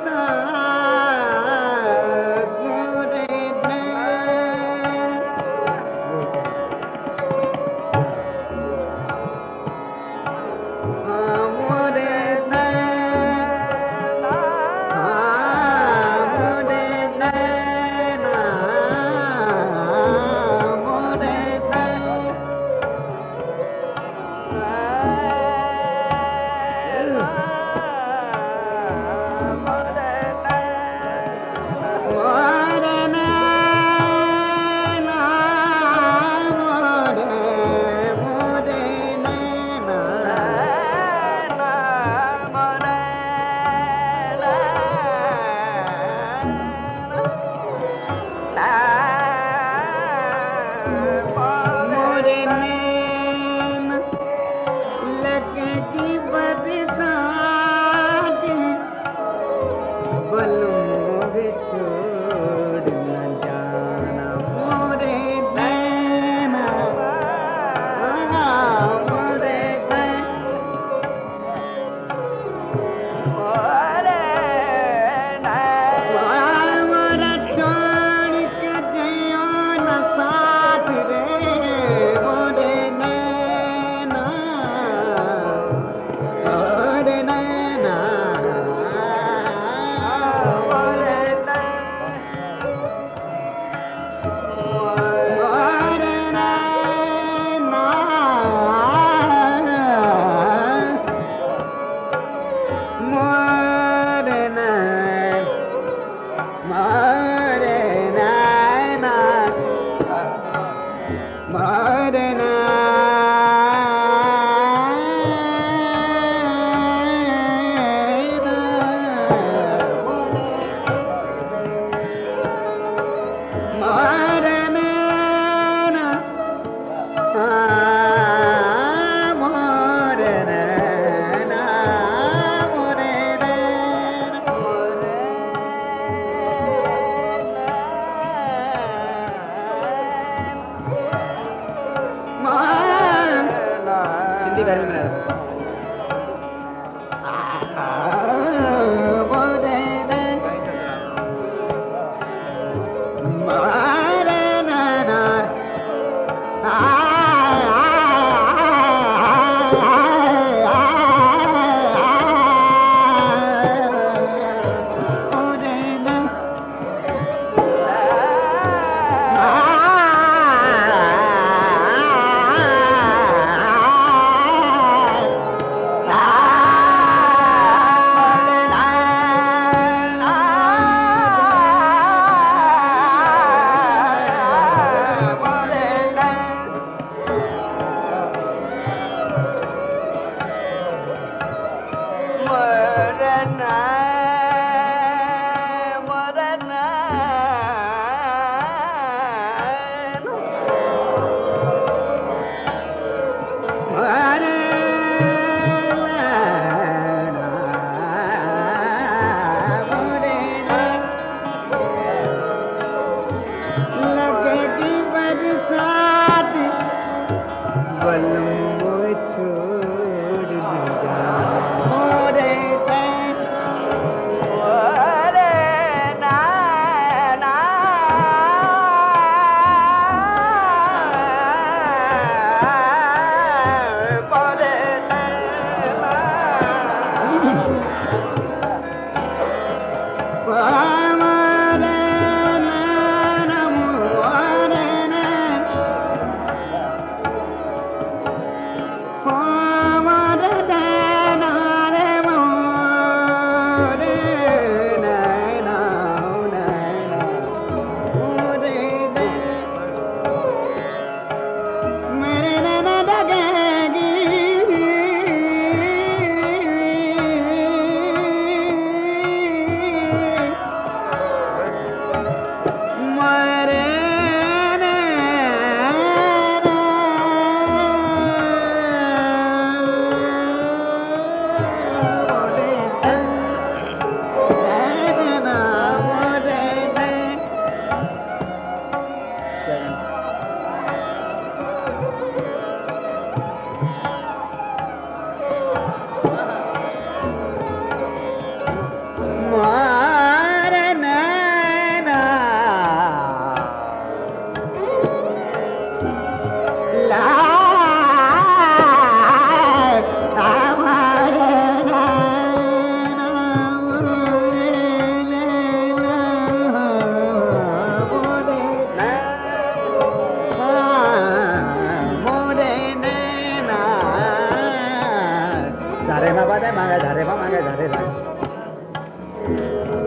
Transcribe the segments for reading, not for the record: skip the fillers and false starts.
Mother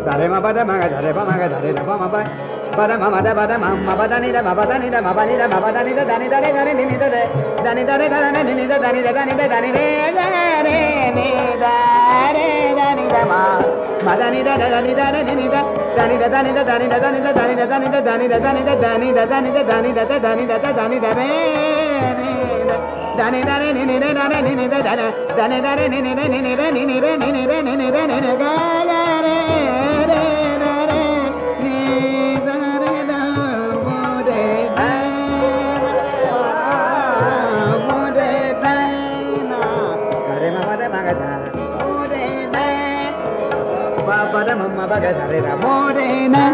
Dare ma bada ma ga dare pa ma ga dare da pa ma ba. Bada ma bada ma bada ni da ma bada ni da ma bani da ma bada ni da dani dare dare ni ni da de. Dani dare dare ni ni da dani da dani da dani re dare ni dare dani da ma. Madani da dani da ni ni da. Dani da dani da dani da dani da dani da dani da dani da dani da dani da dani da dani da dani da dani da re ni da. Dani dare ni ni dare ni ni da dani. Dani dare ni ni ni ni re ni ni re ni ni re ni ni re ni ni ga ga re re re ni da re da mo re da mo re da na dare ma da ma ga da mo re da ba ba da ma ba ga da re da mo re na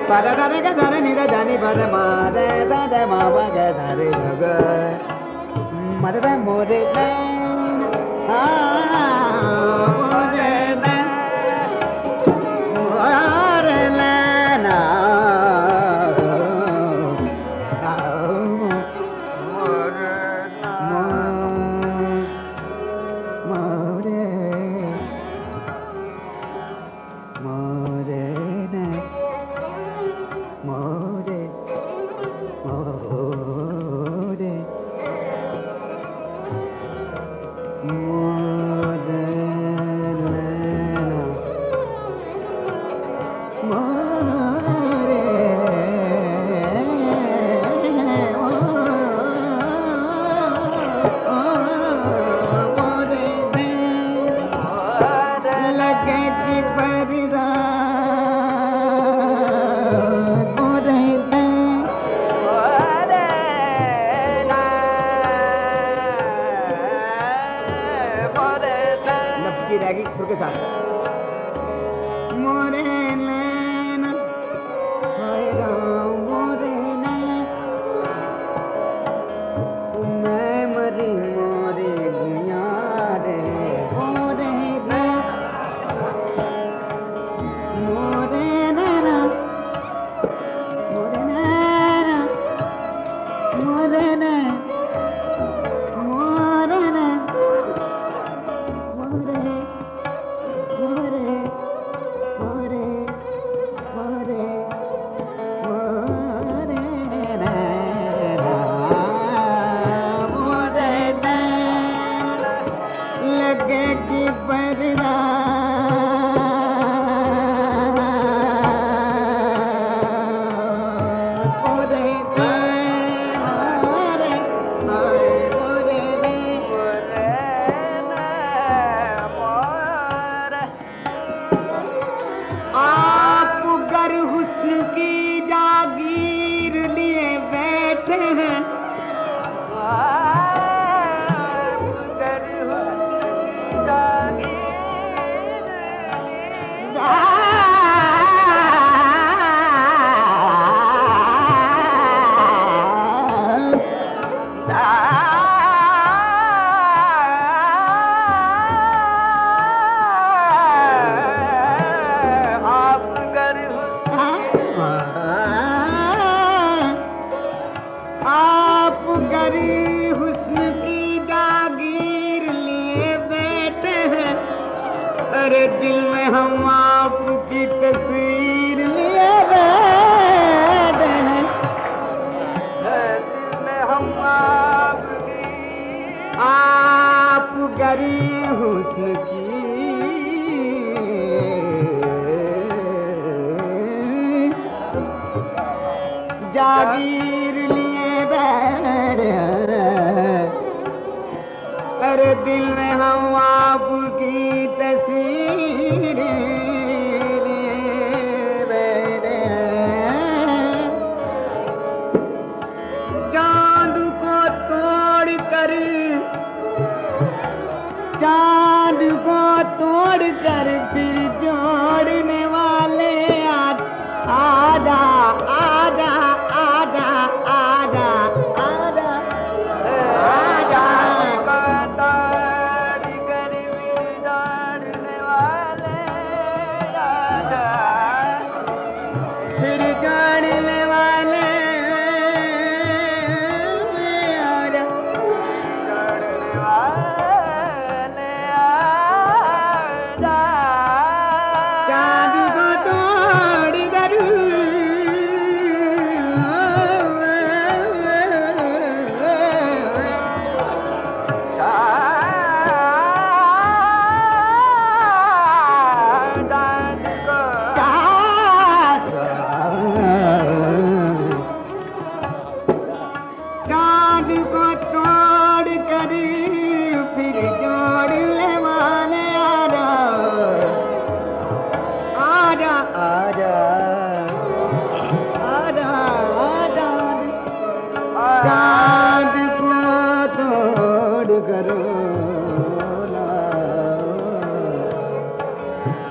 ba da da re ga da re ni da dani ba da ma da ma ba ga da re da ga ma da mo re da जागीर लिए बैठे अरे दिल में हम आपकी तस्वीर लिए बैठे चांद को तोड़ कर फिर जोड़ने वाले आजा आजा आजा आजा आजा आजा तारी गरीबी जोड़ने वाले आजा फिर जोड़ने वाले आजा जोड़ने वाले आजा आजा आजा आजा चाँद को तोड़ करो ना,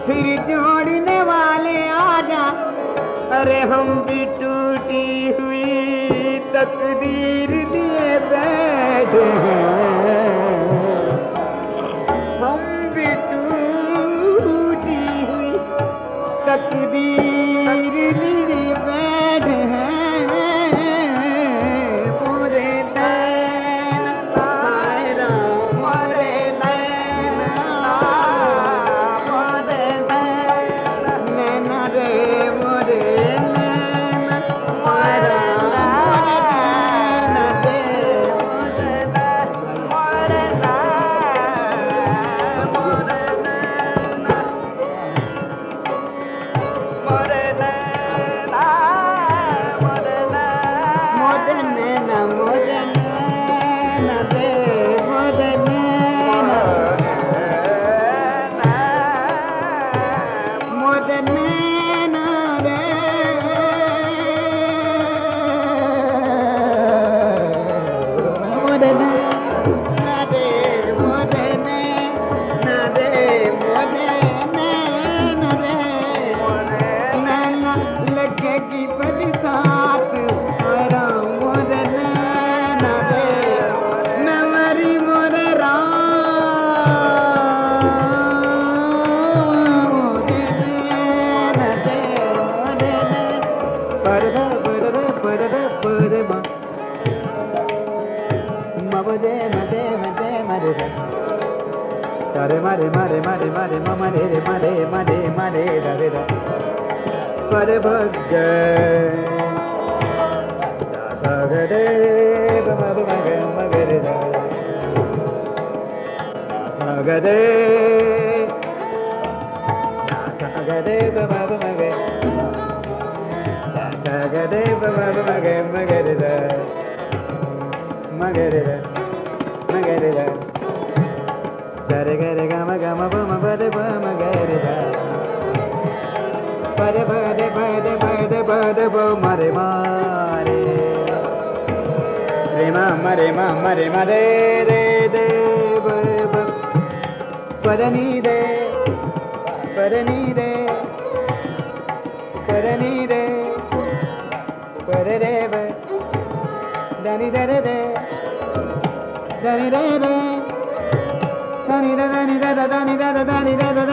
फिर जोड़ने वाले आजा। अरे हम भी टूटी हुई तकदीर लिए बैठे हैं, हम भी टूटी हुई तकदीर लिए बैठे हैं। मोरे नैना तेरा मोरे नैना मोरे नैना रे मोरे नैना मोरे नैना रे मोरे नैना मोरे नैना मोरे नैना मोरे नैना मोरे नैना रे मोरे नैना मोरे नैना रे मोरे नैना रे मोरे नैना रे मोरे नैना रे मोरे नैना लगेगी बरसात मेरा मोरे नैना रे मैं मरी मोरे राम मोरे नैना रे मोरे नैना परदा परदा परदा परदा मबदे मदे मदे मरे रे तारे मारे मारे मारे मारे ममा रे रे मारे मारे मारे रे रे पर भगे सागरे बमा मगे मगरे रे सागरे सागरे बमा मगे सागरे बमा मगे मगरे रे मगरे रे मगरे रे Dare gare gama gama bama bade bama gare da bade bade bade bade bade bo mare mare re ma mare re de ba ba parani de parani de parani de pare re ba dani dare de dani re re Dani da dani da da dani da da dani da da